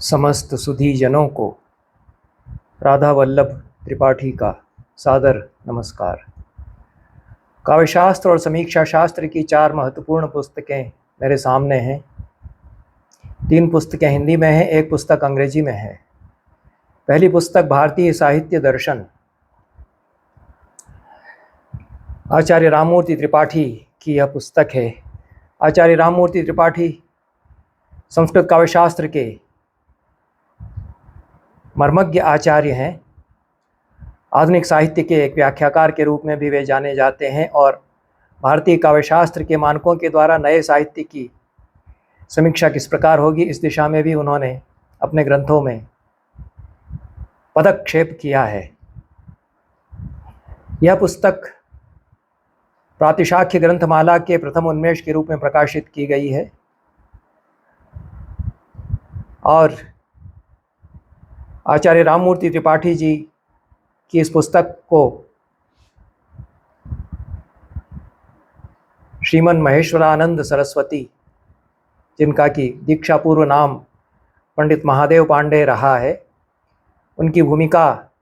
समस्त सुधीजनों को राधा वल्लभ त्रिपाठी का सादर नमस्कार। काव्यशास्त्र और समीक्षा शास्त्र की 4 महत्वपूर्ण पुस्तकें मेरे सामने हैं। 3 पुस्तकें हिंदी में हैं, 1 पुस्तक अंग्रेजी में है। पहली पुस्तक भारतीय साहित्य दर्शन, आचार्य राममूर्ति त्रिपाठी की यह पुस्तक है। आचार्य राममूर्ति त्रिपाठी संस्कृत काव्यशास्त्र के मर्मज्ञ आचार्य हैं। आधुनिक साहित्य के एक व्याख्याकार के रूप में भी वे जाने जाते हैं और भारतीय काव्यशास्त्र के मानकों के द्वारा नए साहित्य की समीक्षा किस प्रकार होगी, इस दिशा में भी उन्होंने अपने ग्रंथों में पदक्षेप किया है। यह पुस्तक प्रातिशाख्य ग्रंथमाला के प्रथम उन्मेष के रूप में प्रकाशित की गई है और आचार्य राममूर्ति त्रिपाठी जी की इस पुस्तक को श्रीमन महेश्वरानंद सरस्वती, जिनका कि दीक्षा पूर्व नाम पंडित महादेव पांडे रहा है, उनकी भूमिका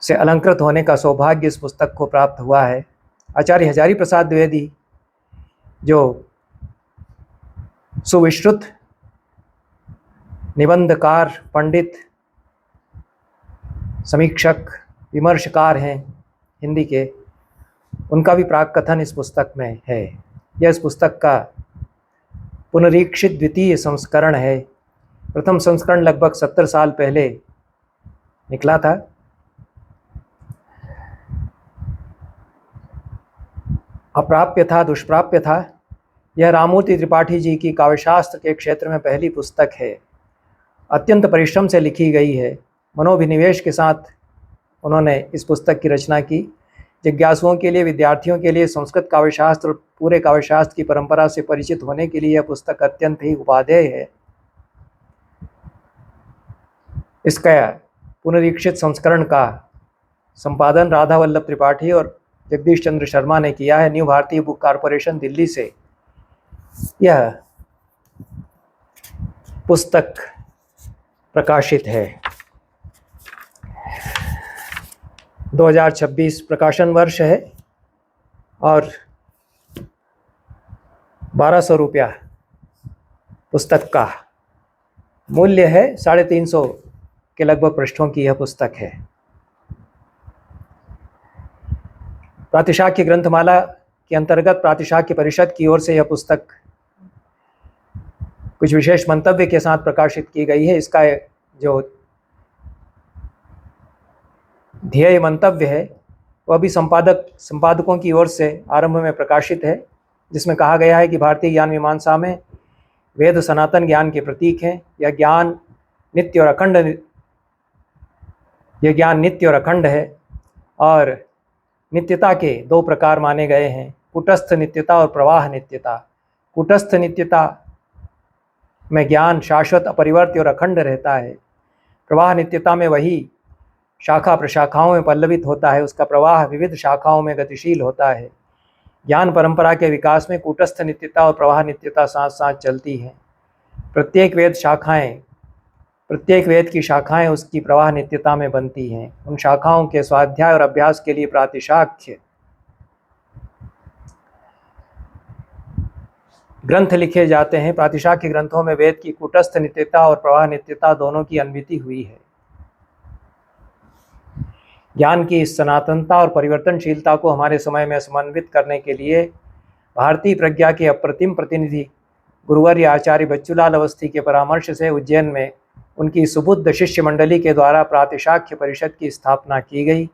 से अलंकृत होने का सौभाग्य इस पुस्तक को प्राप्त हुआ है। आचार्य हजारी प्रसाद द्विवेदी, जो सुविश्रुत निबंधकार, पंडित, समीक्षक, विमर्शकार हैं हिंदी के, उनका भी प्राक कथन इस पुस्तक में है। यह इस पुस्तक का पुनरीक्षित द्वितीय संस्करण है। प्रथम संस्करण लगभग 70 साल पहले निकला था। अप्राप्य था, दुष्प्राप्य था। यह राममूर्ति त्रिपाठी जी की काव्यशास्त्र के क्षेत्र में पहली पुस्तक है। अत्यंत परिश्रम से लिखी गई है। मनोभिनिवेश के साथ उन्होंने इस पुस्तक की रचना की। जिज्ञासुओं के लिए, विद्यार्थियों के लिए संस्कृत काव्यशास्त्र और पूरे काव्यशास्त्र की परंपरा से परिचित होने के लिए यह पुस्तक अत्यंत ही उपादेय है। इसका पुनरीक्षित संस्करण का संपादन राधा वल्लभ त्रिपाठी और जगदीश चंद्र शर्मा ने किया है। न्यू भारतीय बुक कॉरपोरेशन, दिल्ली से यह पुस्तक प्रकाशित है। 2026 प्रकाशन वर्ष है और 1200 रुपया पुस्तक का मूल्य है। 350 के लगभग पृष्ठों की यह पुस्तक है। प्रातिशाख्य ग्रंथमाला के अंतर्गत प्रातिशाख्य परिषद की ओर से यह पुस्तक कुछ विशेष मंतव्य के साथ प्रकाशित की गई है। इसका जो ध्येय मंतव्य है वह भी संपादकों की ओर से आरंभ में प्रकाशित है, जिसमें कहा गया है कि भारतीय ज्ञान मीमांसा में वेद सनातन ज्ञान के प्रतीक हैं। यह ज्ञान नित्य और अखंड है और नित्यता के 2 प्रकार माने गए हैं, कूटस्थ नित्यता और प्रवाह नित्यता। कूटस्थ नित्यता में ज्ञान शाश्वत, अपरिवर्त्य और अखंड रहता है। प्रवाह नित्यता में वही शाखा प्रशाखाओं में पल्लवित होता है, उसका प्रवाह विविध शाखाओं में गतिशील होता है। ज्ञान परंपरा के विकास में कूटस्थ नित्यता और प्रवाह नित्यता साथ साथ चलती हैं। प्रत्येक वेद की शाखाएं उसकी प्रवाह नित्यता में बनती हैं। उन शाखाओं के स्वाध्याय और अभ्यास के लिए प्रातिशाख्य ग्रंथ लिखे जाते हैं। प्रातिशाख्य ग्रंथों में वेद की कूटस्थ नित्यता और प्रवाह नित्यता दोनों की अन्विति हुई है। ज्ञान की इस सनातनता और परिवर्तनशीलता को हमारे समय में समन्वित करने के लिए भारतीय प्रज्ञा के अप्रतिम प्रतिनिधि गुरुवर्य आचार्य बच्चूलाल अवस्थी के परामर्श से उज्जैन में उनकी सुबुद्ध शिष्य मंडली के द्वारा प्रातिशाख्य परिषद की स्थापना की गई।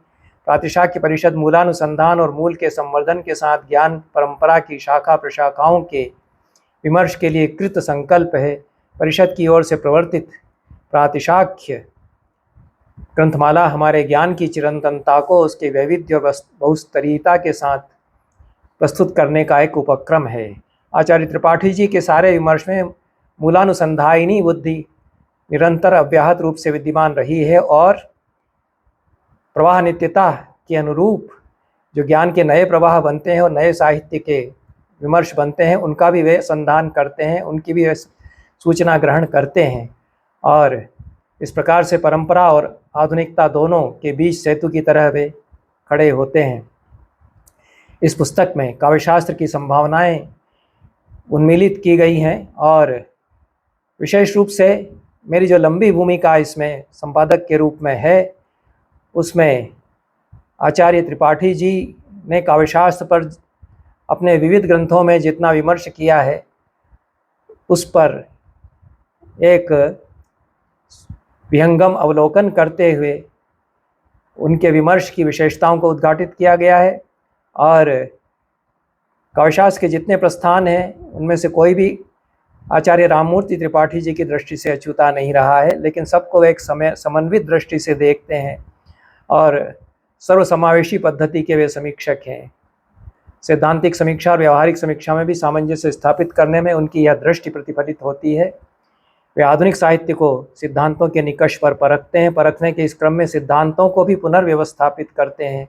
प्रातिशाख्य परिषद मूलानुसंधान और मूल के संवर्धन के साथ ज्ञान परंपरा की शाखा प्रशाखाओं के विमर्श के लिए कृत संकल्प है। परिषद की ओर से प्रवर्तित प्रातिशाख्य ग्रंथमाला हमारे ज्ञान की चिरंतनता को उसके वैविध्य और बहुस्तरीयता के साथ प्रस्तुत करने का एक उपक्रम है। आचार्य त्रिपाठी जी के सारे विमर्श में मूलानुसंधायिनी बुद्धि निरंतर अव्याहत रूप से विद्यमान रही है और प्रवाह नित्यता के अनुरूप जो ज्ञान के नए प्रवाह बनते हैं और नए साहित्य के विमर्श बनते हैं, उनका भी वे संधान करते हैं, उनकी भी सूचना ग्रहण करते हैं और इस प्रकार से परंपरा और आधुनिकता दोनों के बीच सेतु की तरह वे खड़े होते हैं। इस पुस्तक में काव्यशास्त्र की संभावनाएं उन्मीलित की गई हैं और विशेष रूप से मेरी जो लंबी भूमिका इसमें संपादक के रूप में है, उसमें आचार्य त्रिपाठी जी ने काव्यशास्त्र पर अपने विविध ग्रंथों में जितना विमर्श किया है, उस पर एक विहंगम अवलोकन करते हुए उनके विमर्श की विशेषताओं को उद्घाटित किया गया है। और काव्यशास्त्र के जितने प्रस्थान हैं उनमें से कोई भी आचार्य राममूर्ति त्रिपाठी जी की दृष्टि से अछूता नहीं रहा है, लेकिन सबको एक समन्वित दृष्टि से देखते हैं और सर्वसमावेशी पद्धति के वे समीक्षक हैं। सैद्धांतिक समीक्षा और व्यवहारिक समीक्षा में भी सामंजस्य स्थापित करने में उनकी यह दृष्टि प्रतिफलित होती है। वे आधुनिक साहित्य को सिद्धांतों के निकष पर परखते हैं। परखने के इस क्रम में सिद्धांतों को भी पुनर्व्यवस्थापित करते हैं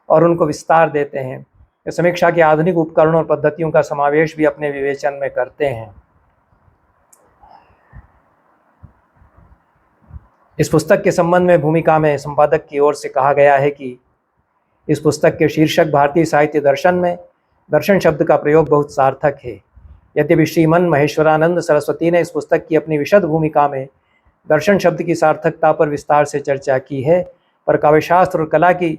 और उनको विस्तार देते हैं। वे समीक्षा के आधुनिक उपकरणों और पद्धतियों का समावेश भी अपने विवेचन में करते हैं। इस पुस्तक के संबंध में भूमिका में संपादक की ओर से कहा गया है कि इस पुस्तक के शीर्षक भारतीय साहित्य दर्शन में दर्शन शब्द का प्रयोग बहुत सार्थक है। यद्यपि श्रीमन महेश्वरानंद सरस्वती ने इस पुस्तक की अपनी विशद भूमिका में दर्शन शब्द की सार्थकता पर विस्तार से चर्चा की है, पर काव्यशास्त्र और कला की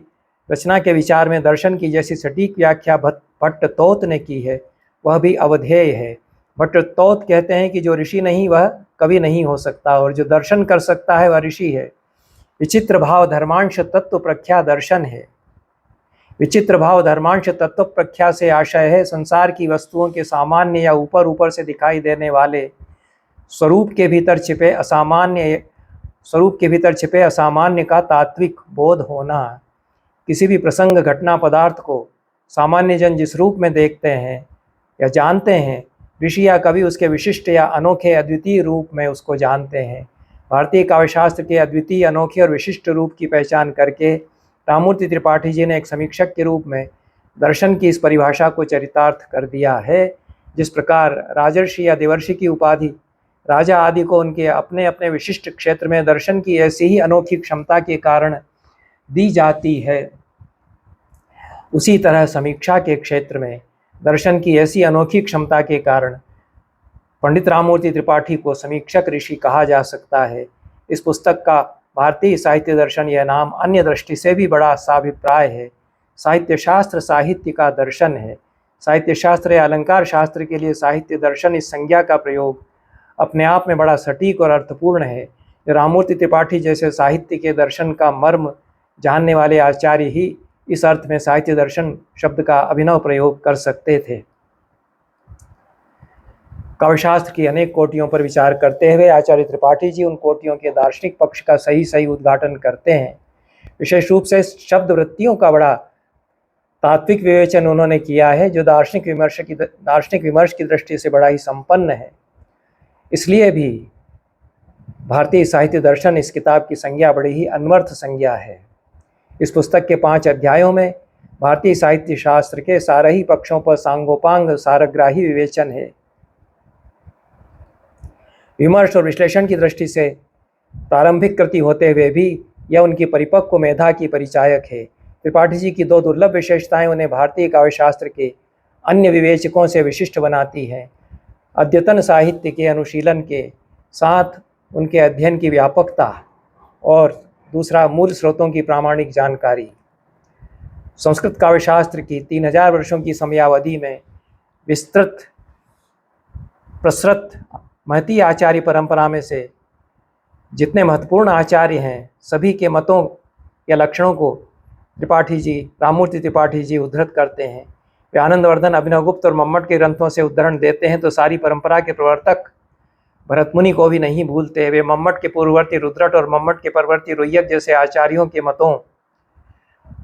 रचना के विचार में दर्शन की जैसी सटीक व्याख्या भट्टतोत ने की है, वह भी अवधेय है। भट्टतोत कहते हैं कि जो ऋषि नहीं वह कवि नहीं हो सकता, और जो दर्शन कर सकता है वह ऋषि है। विचित्र भाव धर्मांश तत्व प्रख्या दर्शन है। विचित्र भाव धर्मांश तत्व प्रख्या से आशय है संसार की वस्तुओं के सामान्य या ऊपर ऊपर से दिखाई देने वाले स्वरूप के भीतर छिपे असामान्य का तात्विक बोध होना। किसी भी प्रसंग घटना पदार्थ को सामान्य जन जिस रूप में देखते हैं या जानते हैं, ऋषि या कवि उसके विशिष्ट या अनोखे अद्वितीय रूप में उसको जानते हैं। भारतीय काव्यशास्त्र के अद्वितीय, अनोखे और विशिष्ट रूप की पहचान करके राममूर्ति त्रिपाठी जी ने एक समीक्षक के रूप में दर्शन की इस परिभाषा को चरितार्थ कर दिया है। जिस प्रकार राजर्षि या देवर्षि की उपाधि राजा आदि को उनके अपने अपने विशिष्ट क्षेत्र में दर्शन की ऐसी ही अनोखी क्षमता के कारण दी जाती है, उसी तरह समीक्षा के क्षेत्र में दर्शन की ऐसी अनोखी क्षमता के कारण पंडित राममूर्ति त्रिपाठी को समीक्षक ऋषि कहा जा सकता है। इस पुस्तक का भारतीय साहित्य दर्शन यह नाम अन्य दृष्टि से भी बड़ा साभिप्राय है। साहित्य शास्त्र साहित्य का दर्शन है। साहित्य शास्त्र या अलंकार शास्त्र के लिए साहित्य दर्शन इस संज्ञा का प्रयोग अपने आप में बड़ा सटीक और अर्थपूर्ण है। राममूर्ति त्रिपाठी जैसे साहित्य के दर्शन का मर्म जानने वाले आचार्य ही इस अर्थ में साहित्य दर्शन शब्द का अभिनव प्रयोग कर सकते थे। काव्यशास्त्र की अनेक कोटियों पर विचार करते हुए आचार्य त्रिपाठी जी उन कोटियों के दार्शनिक पक्ष का सही उद्घाटन करते हैं। विशेष रूप से शब्द वृत्तियों का बड़ा तात्विक विवेचन उन्होंने किया है, जो दार्शनिक विमर्श की दृष्टि से बड़ा ही संपन्न है। इसलिए भी भारतीय साहित्य दर्शन इस किताब की संज्ञा बड़ी ही अन्वर्थ संज्ञा है। इस पुस्तक के 5 अध्यायों में भारतीय साहित्य शास्त्र के सारे ही पक्षों पर सांगोपांग सारग्राही विवेचन है। विमर्श और विश्लेषण की दृष्टि से प्रारंभिक कृति होते हुए भी यह उनकी परिपक्व मेधा की परिचायक है। त्रिपाठी जी की 2 दुर्लभ विशेषताएं उन्हें भारतीय काव्यशास्त्र के अन्य विवेचकों से विशिष्ट बनाती हैं। अद्यतन साहित्य के अनुशीलन के साथ उनके अध्ययन की व्यापकता और दूसरा मूल स्रोतों की प्रामाणिक जानकारी। संस्कृत काव्यशास्त्र की 3000 वर्षों की समयावधि में प्रसृत महती आचार्य परंपरा में से जितने महत्वपूर्ण आचार्य हैं, सभी के मतों या लक्षणों को राममूर्ति त्रिपाठी जी उद्धृत करते हैं। वे आनंदवर्धन, अभिनवगुप्त और मम्मट के ग्रंथों से उद्धरण देते हैं तो सारी परंपरा के प्रवर्तक भरतमुनि को भी नहीं भूलते। वे मम्मट के पूर्ववर्ती रुद्रट और मम्मट के परवर्ती रुय्यक जैसे आचार्यों के मतों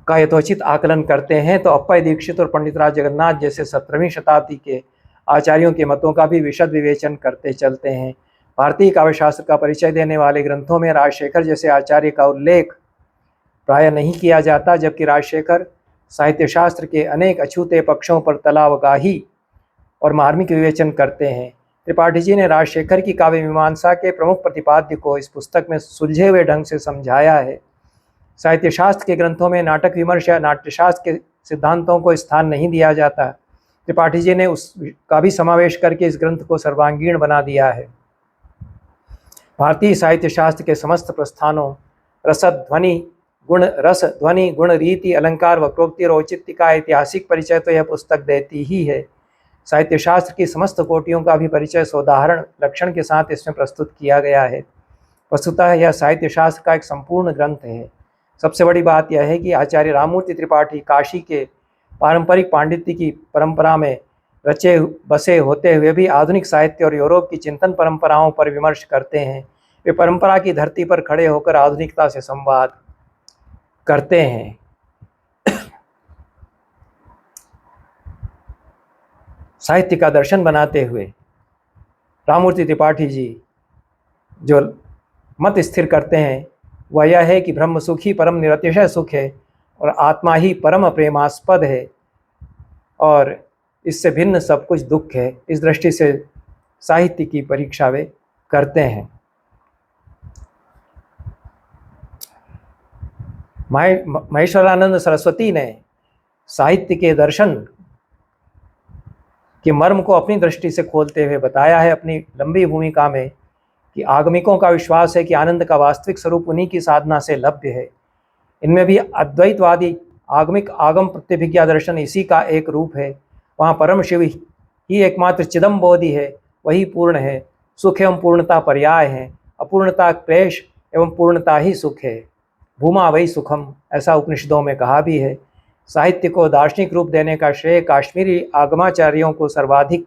का यथोचित आकलन करते हैं तो अप्पय दीक्षित और पंडित राज जगन्नाथ जैसे 17वीं शताब्दी के आचार्यों के मतों का भी विशद विवेचन करते चलते हैं। भारतीय काव्यशास्त्र का परिचय देने वाले ग्रंथों में राजशेखर जैसे आचार्य का उल्लेख प्राय नहीं किया जाता, जबकि राजशेखर साहित्य शास्त्र के अनेक अछूते पक्षों पर तलावगाही और मार्मिक विवेचन करते हैं। त्रिपाठी जी ने राजशेखर की काव्य मीमांसा के प्रमुख प्रतिपाद्य को इस पुस्तक में सुलझे हुए ढंग से समझाया है। साहित्य शास्त्र के ग्रंथों में नाटक विमर्श या नाट्यशास्त्र के सिद्धांतों को स्थान नहीं दिया जाता। त्रिपाठी जी ने उसका भी समावेश करके इस ग्रंथ को सर्वांगीण बना दिया है। भारतीय साहित्य शास्त्र के समस्त प्रस्थानों रस ध्वनि गुण रीति अलंकार वक्रोक्ति और औचित्य का ऐतिहासिक परिचय तो यह पुस्तक देती ही है। साहित्य शास्त्र की समस्त कोटियों का भी परिचय सोदाहरण लक्षण के साथ इसमें प्रस्तुत किया गया है। वस्तुतः यह साहित्य शास्त्र का एक संपूर्ण ग्रंथ है। सबसे बड़ी बात यह है कि आचार्य राममूर्ति त्रिपाठी काशी के पारंपरिक पांडित्य की परंपरा में रचे बसे होते हुए भी आधुनिक साहित्य और यूरोप की चिंतन परंपराओं पर विमर्श करते हैं। वे परंपरा की धरती पर खड़े होकर आधुनिकता से संवाद करते हैं। साहित्य का दर्शन बनाते हुए राममूर्ति त्रिपाठी जी जो मत स्थिर करते हैं वह यह है कि ब्रह्म सुख ही परम निरतिशय सुख है और आत्मा ही परम प्रेमास्पद है और इससे भिन्न सब कुछ दुख है। इस दृष्टि से साहित्य की परीक्षा वे करते हैं। महेश्वरानंद सरस्वती ने साहित्य के दर्शन के मर्म को अपनी दृष्टि से खोलते हुए बताया है अपनी लंबी भूमिका में कि आगमिकों का विश्वास है कि आनंद का वास्तविक स्वरूप उन्हीं की साधना से लभ्य है। इनमें भी अद्वैतवादी आगमिक आगम प्रत्यभिज्ञा दर्शन इसी का एक रूप है। वहाँ परम शिव ही एकमात्र चिदम बोधि है, वही पूर्ण है। सुख एवं पूर्णता पर्याय है, अपूर्णता क्लेश एवं पूर्णता ही सुख है। भूमा वही सुखम, ऐसा उपनिषदों में कहा भी है। साहित्य को दार्शनिक रूप देने का श्रेय काश्मीरी आगमाचार्यों को सर्वाधिक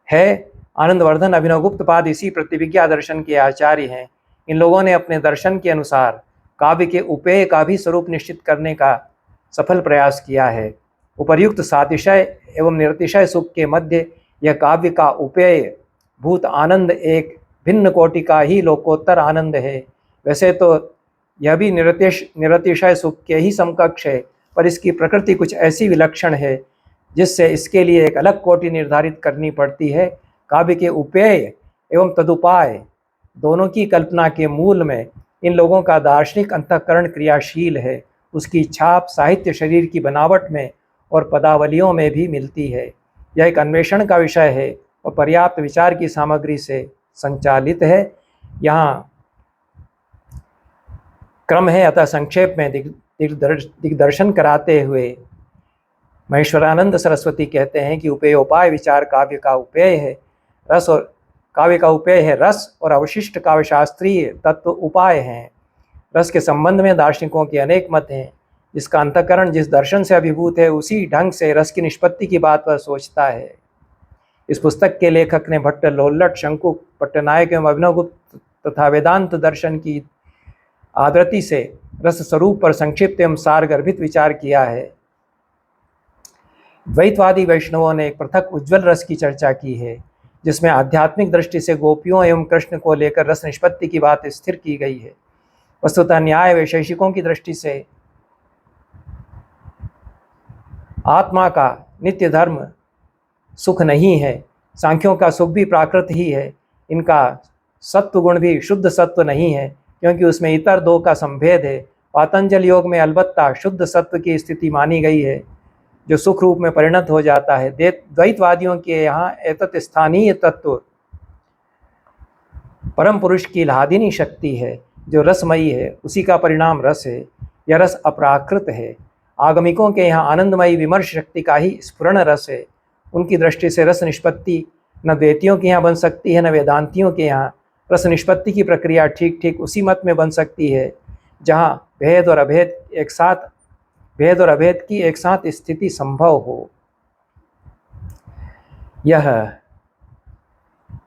है। आनंदवर्धन अभिनवगुप्तपाद इसी प्रतिविज्ञा दर्शन के आचार्य हैं। इन लोगों ने अपने दर्शन के अनुसार काव्य के उपेय का भी स्वरूप निश्चित करने का सफल प्रयास किया है। उपर्युक्त सातिशय एवं निरतिशय सुख के मध्य यह काव्य का उपेय भूत आनंद एक भिन्न कोटि का ही लोकोत्तर आनंद है। वैसे तो यह भी निरतिशय सुख के ही समकक्ष है, पर इसकी प्रकृति कुछ ऐसी विलक्षण है जिससे इसके लिए एक अलग कोटि निर्धारित करनी पड़ती है। काव्य के उपेय एवं तदुपाय दोनों की कल्पना के मूल में इन लोगों का दार्शनिक अंतःकरण क्रियाशील है। उसकी छाप साहित्य शरीर की बनावट में और पदावलियों में भी मिलती है। यह एक अन्वेषण का विषय है और पर्याप्त विचार की सामग्री से संचालित है। यहाँ क्रम है, अतः संक्षेप में दिग्दर्शन कराते हुए महेश्वरानंद सरस्वती कहते हैं कि उपेयोपाय विचार काव्य का उपेय है। रस और काव्य का उपेय है रस और अवशिष्ट काव्य शास्त्रीय तत्व उपाय हैं। रस के संबंध में दार्शनिकों के अनेक मत हैं। जिसका अंतःकरण जिस दर्शन से अभिभूत है उसी ढंग से रस की निष्पत्ति की बात वह सोचता है। इस पुस्तक के लेखक ने भट्ट लोल्लट शंकु पट्टनायक एवं अभिनवगुप्त तथा वेदांत दर्शन की आदृति से रस स्वरूप पर संक्षिप्त एवं सारगर्भित विचार किया है। द्वैतवादी वैष्णवों ने एक पृथक उज्ज्वल रस की चर्चा की है जिसमें आध्यात्मिक दृष्टि से गोपियों एवं कृष्ण को लेकर रस निष्पत्ति की बात स्थिर की गई है। वस्तुतः न्याय वैशेषिकों की दृष्टि से आत्मा का नित्य धर्म सुख नहीं है। सांख्यों का सुख भी प्राकृत ही है। इनका सत्व गुण भी शुद्ध सत्व नहीं है क्योंकि उसमें इतर दो का संभेद है। पातंजल योग में अलबत्ता शुद्ध सत्व की स्थिति मानी गई है जो सुख रूप में परिणत हो जाता है। द्वैतवादियों के यहाँ एतत् स्थानीय तत्व परम पुरुष की लादिनी शक्ति है जो रसमयी है, उसी का परिणाम रस है। यह रस अप्राकृत है। आगमिकों के यहाँ आनंदमयी विमर्श शक्ति का ही स्फुरण रस है। उनकी दृष्टि से रस निष्पत्ति न द्वैतियों के यहाँ बन सकती है न वेदांतियों के यहाँ। रस निष्पत्ति की प्रक्रिया ठीक ठीक उसी मत में बन सकती है जहाँ भेद और अभेद की एक साथ स्थिति संभव हो। यह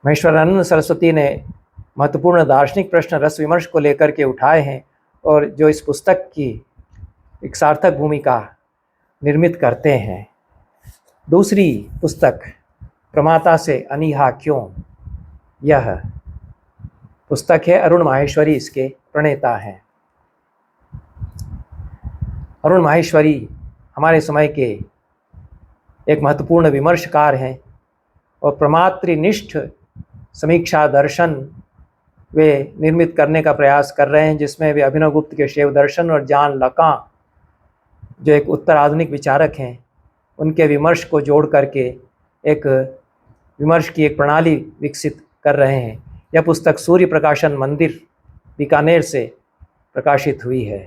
महेश्वरानंद सरस्वती ने महत्वपूर्ण दार्शनिक प्रश्न रस विमर्श को लेकर के उठाए हैं और जो इस पुस्तक की एक सार्थक भूमिका निर्मित करते हैं। दूसरी पुस्तक प्रमाता से अनीहा क्यों, यह पुस्तक है। अरुण माहेश्वरी इसके प्रणेता हैं। अरुण माहेश्वरी हमारे समय के एक महत्वपूर्ण विमर्शकार हैं। और प्रमातृनिष्ठ समीक्षा दर्शन वे निर्मित करने का प्रयास कर रहे हैं, जिसमें वे अभिनव गुप्त के शैव दर्शन और जॉन लकां जो एक उत्तर आधुनिक विचारक हैं उनके विमर्श को जोड़ करके एक विमर्श की एक प्रणाली विकसित कर रहे हैं। यह पुस्तक सूर्य प्रकाशन मंदिर बीकानेर से प्रकाशित हुई है।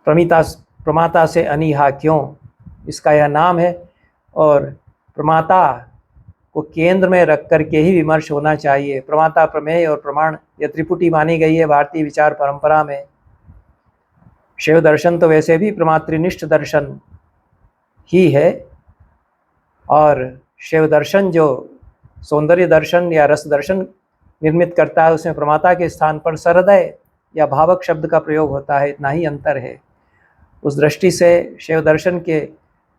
प्रमाता से अनीहा क्यों, इसका यह नाम है। और प्रमाता को केंद्र में रख कर के ही विमर्श होना चाहिए। प्रमाता, प्रमेय और प्रमाण यह त्रिपुटी मानी गई है भारतीय विचार परंपरा में। शैव दर्शन तो वैसे भी प्रमातृनिष्ठ दर्शन ही है, और शैव दर्शन जो सौंदर्य दर्शन या रस दर्शन निर्मित करता है उसमें प्रमाता के स्थान पर सहृदय या भावक शब्द का प्रयोग होता है, इतना ही अंतर है। उस दृष्टि से शैव दर्शन के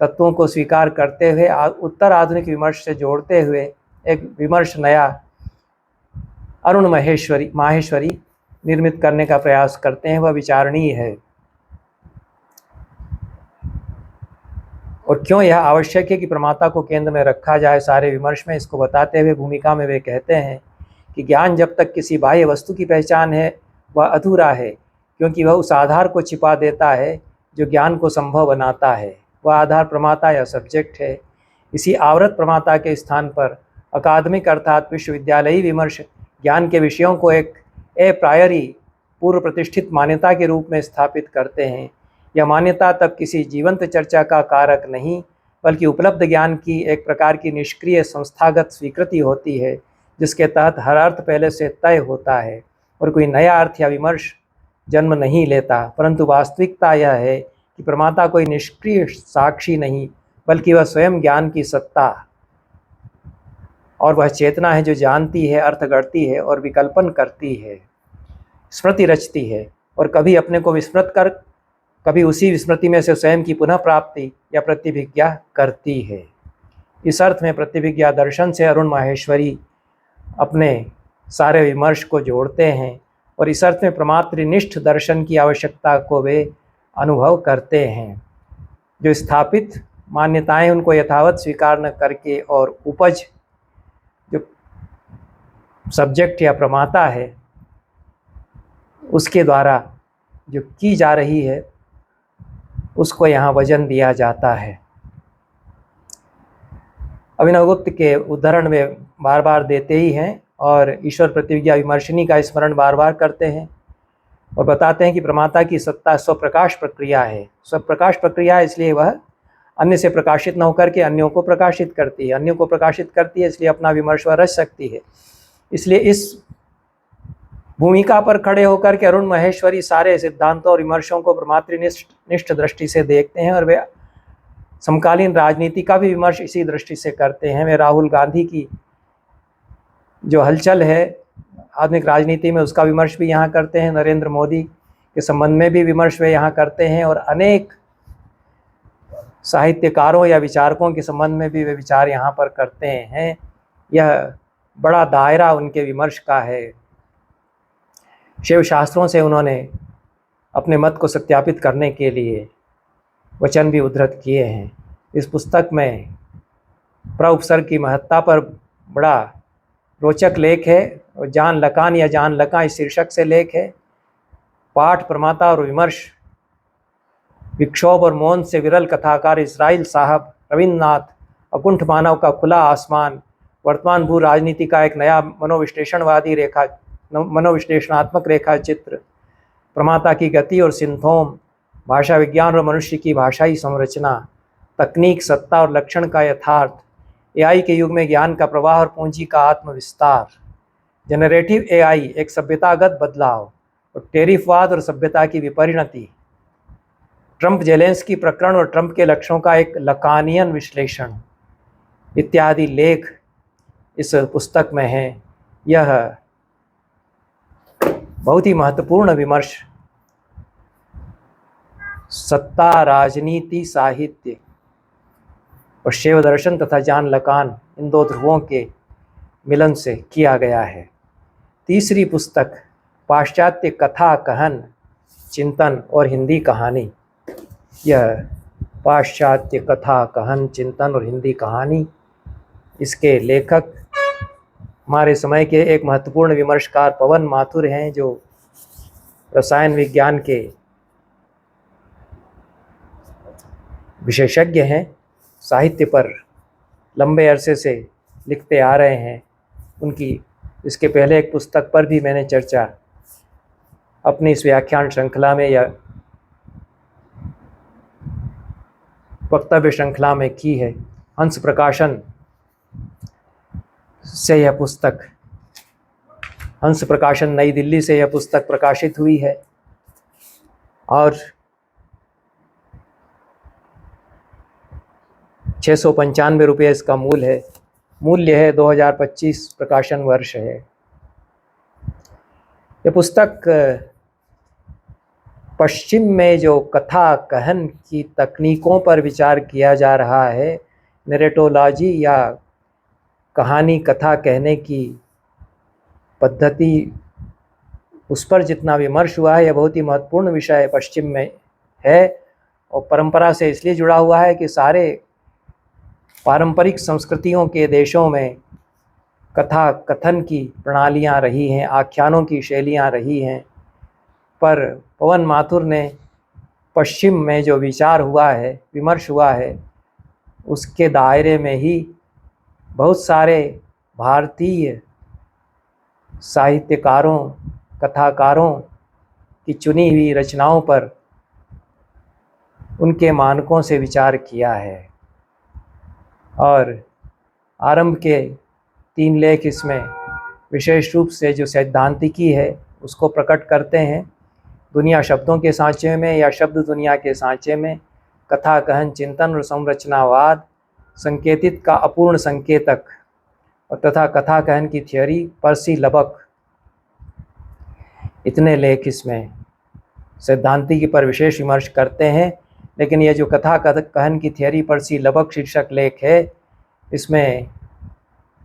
तत्वों को स्वीकार करते हुए उत्तर आधुनिक विमर्श से जोड़ते हुए एक विमर्श नया अरुण माहेश्वरी निर्मित करने का प्रयास करते हैं, वह विचारणीय है। और क्यों यह आवश्यक है कि प्रमाता को केंद्र में रखा जाए सारे विमर्श में, इसको बताते हुए भूमिका में वे कहते हैं कि ज्ञान जब तक किसी बाह्य वस्तु की पहचान है वह अधूरा है, क्योंकि वह उस आधार को छिपा देता है जो ज्ञान को संभव बनाता है। वह आधार प्रमाता या सब्जेक्ट है। इसी आवृत प्रमाता के स्थान पर अकादमिक अर्थात विश्वविद्यालयी विमर्श ज्ञान के विषयों को एक प्रायरी पूर्व प्रतिष्ठित मान्यता के रूप में स्थापित करते हैं। यह मान्यता तब किसी जीवंत चर्चा का कारक नहीं, बल्कि उपलब्ध ज्ञान की एक प्रकार की निष्क्रिय संस्थागत स्वीकृति होती है, जिसके तहत हर अर्थ पहले से तय होता है और कोई नया अर्थ या विमर्श जन्म नहीं लेता। परंतु वास्तविकता यह है कि प्रमाता कोई निष्क्रिय साक्षी नहीं, बल्कि वह स्वयं ज्ञान की सत्ता और वह चेतना है जो जानती है, अर्थ गढ़ती है और विकल्पन करती है, स्मृति रचती है, और कभी अपने को विस्मृत कर कभी उसी विस्मृति में से स्वयं की पुनः प्राप्ति या प्रतिभिज्ञा करती है। इस अर्थ में प्रतिभिज्ञा दर्शन से अरुण माहेश्वरी अपने सारे विमर्श को जोड़ते हैं, और इस अर्थ में प्रमातृनिष्ठ दर्शन की आवश्यकता को वे अनुभव करते हैं। जो स्थापित मान्यताएं उनको यथावत स्वीकार न करके और उपज जो सब्जेक्ट या प्रमाता है उसके द्वारा जो की जा रही है उसको यहाँ वजन दिया जाता है। अभिनव गुप्त के उदाहरण वे बार बार देते ही हैं और ईश्वर प्रतिविज्ञा विमर्शिनी का स्मरण बार बार करते हैं और बताते हैं कि प्रमाता की सत्ता स्वप्रकाश प्रक्रिया है। स्वप्रकाश प्रक्रिया इसलिए वह अन्य से प्रकाशित न होकर के अन्यों को प्रकाशित करती है। अन्यों को प्रकाशित करती है इसलिए अपना विमर्श वह रच सकती है। इसलिए इस भूमिका पर खड़े होकर के अरुण माहेश्वरी सारे सिद्धांतों और विमर्शों को प्रमातृनिष्ठ दृष्टि से देखते हैं और वे समकालीन राजनीति का भी विमर्श इसी दृष्टि से करते हैं। वे राहुल गांधी की जो हलचल है आधुनिक राजनीति में उसका विमर्श भी यहाँ करते हैं, नरेंद्र मोदी के संबंध में भी विमर्श वे यहाँ करते हैं, और अनेक साहित्यकारों या विचारकों के संबंध में भी वे विचार यहाँ पर करते हैं। यह बड़ा दायरा उनके विमर्श का है। शिव शास्त्रों से उन्होंने अपने मत को सत्यापित करने के लिए वचन भी उद्धृत किए हैं। इस पुस्तक में प्रउपसर्ग की महत्ता पर बड़ा रोचक लेख है और जॉन लकान या जॉन लकां इस शीर्षक से लेख है। पाठ, प्रमाता और विमर्श, विक्षोभ और मौन से विरल कथाकार इस्राइल साहब, रविन्द्रनाथ, अकुंठ मानव का खुला आसमान, वर्तमान भू राजनीति का एक नया मनोविश्लेषणात्मक रेखा चित्र, प्रमाता की गति और सिंथोम, भाषा विज्ञान और मनुष्य की भाषाई संरचना, तकनीक, सत्ता और लक्षण का यथार्थ, एआई के युग में ज्ञान का प्रवाह और पूंजी का आत्मविस्तार, जनरेटिव एआई एक सभ्यतागत बदलाव और टेरिफवाद और सभ्यता की विपरिणति, ट्रंप जेलेंस्की प्रकरण और ट्रंप के लक्ष्यों का एक लकानियन विश्लेषण इत्यादि लेख इस पुस्तक में है। यह बहुत ही महत्वपूर्ण विमर्श सत्ता, राजनीति, साहित्य और शैव दर्शन तथा जॉन लकान इन दो ध्रुवों के मिलन से किया गया है। तीसरी पुस्तक पाश्चात्य कथा कहन, चिंतन और हिंदी कहानी। यह पाश्चात्य कथा कहन, चिंतन और हिंदी कहानी इसके लेखक हमारे समय के एक महत्वपूर्ण विमर्शकार पवन माथुर हैं, जो रसायन विज्ञान के विशेषज्ञ हैं, साहित्य पर लंबे अरसे से लिखते आ रहे हैं। उनकी इसके पहले एक पुस्तक पर भी मैंने चर्चा अपनी इस व्याख्यान श्रृंखला में या वक्तव्य श्रृंखला में की है। हंस प्रकाशन से यह पुस्तक, हंस प्रकाशन नई दिल्ली से यह पुस्तक प्रकाशित हुई है और 695 रुपये इसका मूल्य है। 2025 प्रकाशन वर्ष है। यह पुस्तक पश्चिम में जो कथा कहन की तकनीकों पर विचार किया जा रहा है, नरेटोलॉजी या कहानी कथा कहने की पद्धति, उस पर जितना विमर्श हुआ है, यह बहुत ही महत्वपूर्ण विषय पश्चिम में है और परंपरा से इसलिए जुड़ा हुआ है कि सारे पारंपरिक संस्कृतियों के देशों में कथा कथन की प्रणालियाँ रही हैं, आख्यानों की शैलियाँ रही हैं, पर पवन माथुर ने पश्चिम में जो विचार हुआ है, विमर्श हुआ है, उसके दायरे में ही बहुत सारे भारतीय साहित्यकारों, कथाकारों की चुनी हुई रचनाओं पर उनके मानकों से विचार किया है और आरंभ के 3 लेख इसमें विशेष रूप से जो सैद्धांतिकी है उसको प्रकट करते हैं। दुनिया शब्दों के सांचे में या शब्द दुनिया के सांचे में, कथा कहन चिंतन और संरचनावाद, संकेतित का अपूर्ण संकेतक और तथा कथा कहन की थियोरी, पर्सी लबक, इतने लेख इसमें सैद्धांतिकी पर विशेष विमर्श करते हैं। लेकिन यह जो कथा कहन की थियोरी पर्सी लबक शीर्षक लेख है, इसमें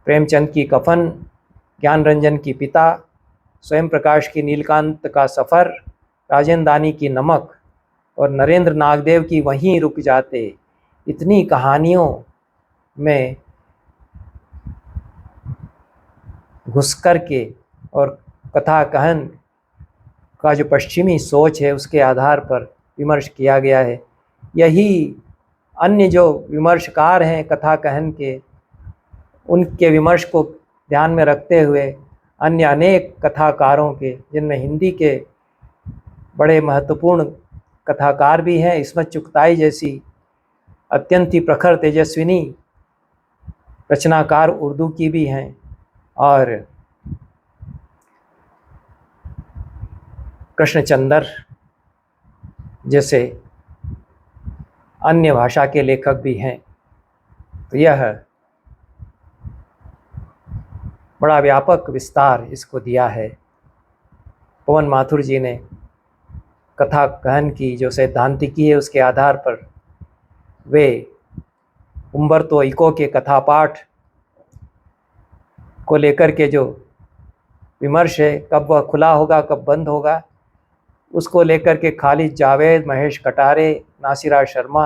प्रेमचंद की कफन, ज्ञान रंजन की पिता, स्वयं प्रकाश की नीलकांत का सफ़र, राजेंद्र दानी की नमक और नरेंद्र नागदेव की वहीं रुक जाते, इतनी कहानियों में घुस कर के और कथा कहन का जो पश्चिमी सोच है उसके आधार पर विमर्श किया गया है। यही अन्य जो विमर्शकार हैं कथा कहन के, उनके विमर्श को ध्यान में रखते हुए अन्य अनेक कथाकारों के, जिनमें हिंदी के बड़े महत्वपूर्ण कथाकार भी हैं, इस्मत चुगताई जैसी अत्यंत ही प्रखर तेजस्विनी रचनाकार उर्दू की भी हैं और कृष्णचंद्र जैसे अन्य भाषा के लेखक भी हैं। तो यह बड़ा व्यापक विस्तार इसको दिया है। पवन माथुर जी ने कथा कहन की जो सैद्धांतिकी है उसके आधार पर वे उम्बर्तो इको के कथा पाठ को लेकर के जो विमर्श है, कब वह खुला होगा कब बंद होगा, उसको लेकर के खालिद जावेद, महेश कटारे, नासिरा शर्मा,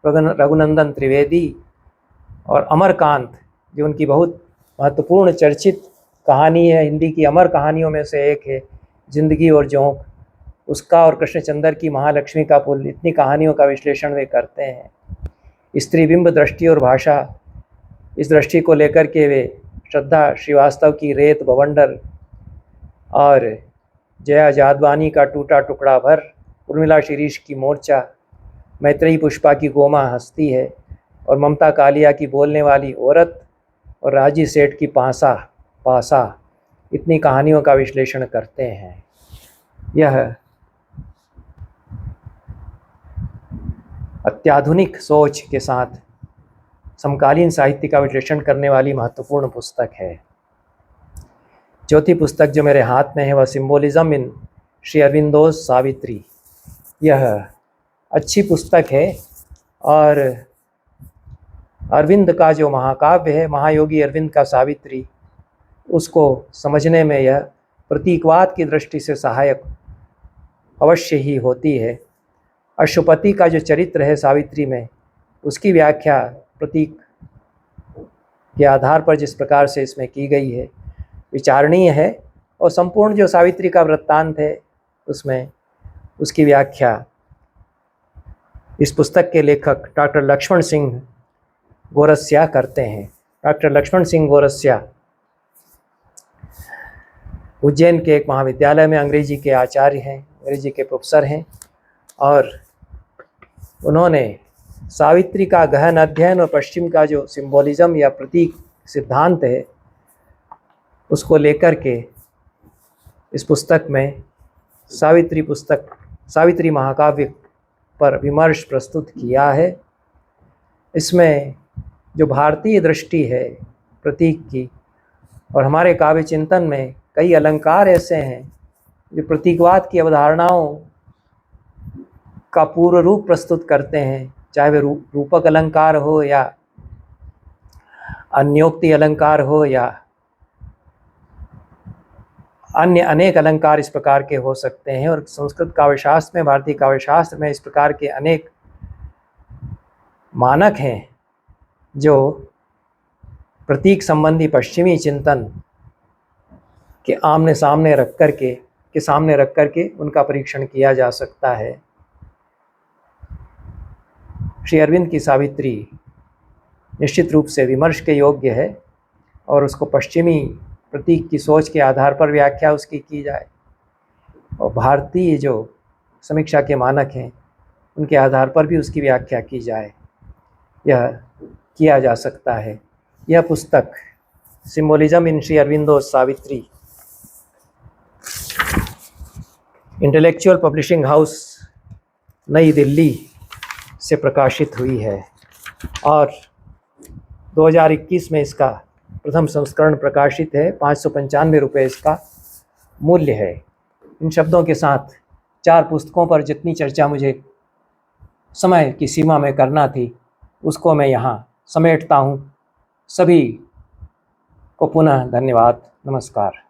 रघुनंदन त्रिवेदी और अमरकांत, जो उनकी बहुत महत्वपूर्ण चर्चित कहानी है, हिंदी की अमर कहानियों में से एक है जिंदगी और जोंक, उसका और कृष्णचंद्र की महालक्ष्मी का पुल, इतनी कहानियों का विश्लेषण वे करते हैं। स्त्रीबिंब दृष्टि और भाषा, इस दृष्टि को लेकर के वे श्रद्धा श्रीवास्तव की रेत बवंडर और जया जादवानी का टूटा टुकड़ा भर, उर्मिला शिरीष की मोर्चा, मैत्रेयी पुष्पा की गोमा हस्ती है और ममता कालिया की बोलने वाली औरत और राजी सेठ की पासा, इतनी कहानियों का विश्लेषण करते हैं। यह अत्याधुनिक सोच के साथ समकालीन साहित्य का विश्लेषण करने वाली महत्वपूर्ण पुस्तक है। चौथी पुस्तक जो मेरे हाथ में है वह सिंबोलिज्म इन श्री अरविंदोज सावित्री। यह अच्छी पुस्तक है और अरविंद का जो महाकाव्य है, महायोगी अरविंद का सावित्री, उसको समझने में यह प्रतीकवाद की दृष्टि से सहायक अवश्य ही होती है। अशुपति का जो चरित्र है सावित्री में, उसकी व्याख्या प्रतीक के आधार पर जिस प्रकार से इसमें की गई है विचारणीय है। और संपूर्ण जो सावित्री का वृत्तांत है उसमें उसकी व्याख्या इस पुस्तक के लेखक डॉक्टर लक्ष्मण सिंह गोरसिया करते हैं। डॉक्टर लक्ष्मण सिंह गोरसिया उज्जैन के एक महाविद्यालय में अंग्रेजी के आचार्य हैं, अंग्रेजी के प्रोफेसर हैं, और उन्होंने सावित्री का गहन अध्ययन और पश्चिम का जो सिंबोलिज्म या प्रतीक सिद्धांत है उसको लेकर के इस पुस्तक में सावित्री महाकाव्य पर विमर्श प्रस्तुत किया है। इसमें जो भारतीय दृष्टि है प्रतीक की, और हमारे काव्य चिंतन में कई अलंकार ऐसे हैं जो प्रतीकवाद की अवधारणाओं का पूर्ण रूप प्रस्तुत करते हैं, चाहे वे रूपक अलंकार हो या अन्योक्ति अलंकार हो या अन्य अनेक अलंकार इस प्रकार के हो सकते हैं। और संस्कृत काव्यशास्त्र में, भारतीय काव्यशास्त्र में इस प्रकार के अनेक मानक हैं जो प्रतीक संबंधी पश्चिमी चिंतन के सामने रख करके उनका परीक्षण किया जा सकता है। श्री अरविंद की सावित्री निश्चित रूप से विमर्श के योग्य है और उसको पश्चिमी प्रतीक की सोच के आधार पर व्याख्या उसकी की जाए और भारतीय जो समीक्षा के मानक हैं उनके आधार पर भी उसकी व्याख्या की जाए, यह किया जा सकता है। यह पुस्तक symbolism in Shri Aurobindo Savitri intellectual publishing house नई दिल्ली से प्रकाशित हुई है और 2021 में इसका प्रथम संस्करण प्रकाशित है। 595 रुपये इसका मूल्य है। इन शब्दों के साथ 4 पुस्तकों पर जितनी चर्चा मुझे समय की सीमा में करना थी उसको मैं यहाँ समेटता हूँ। सभी को पुनः धन्यवाद, नमस्कार।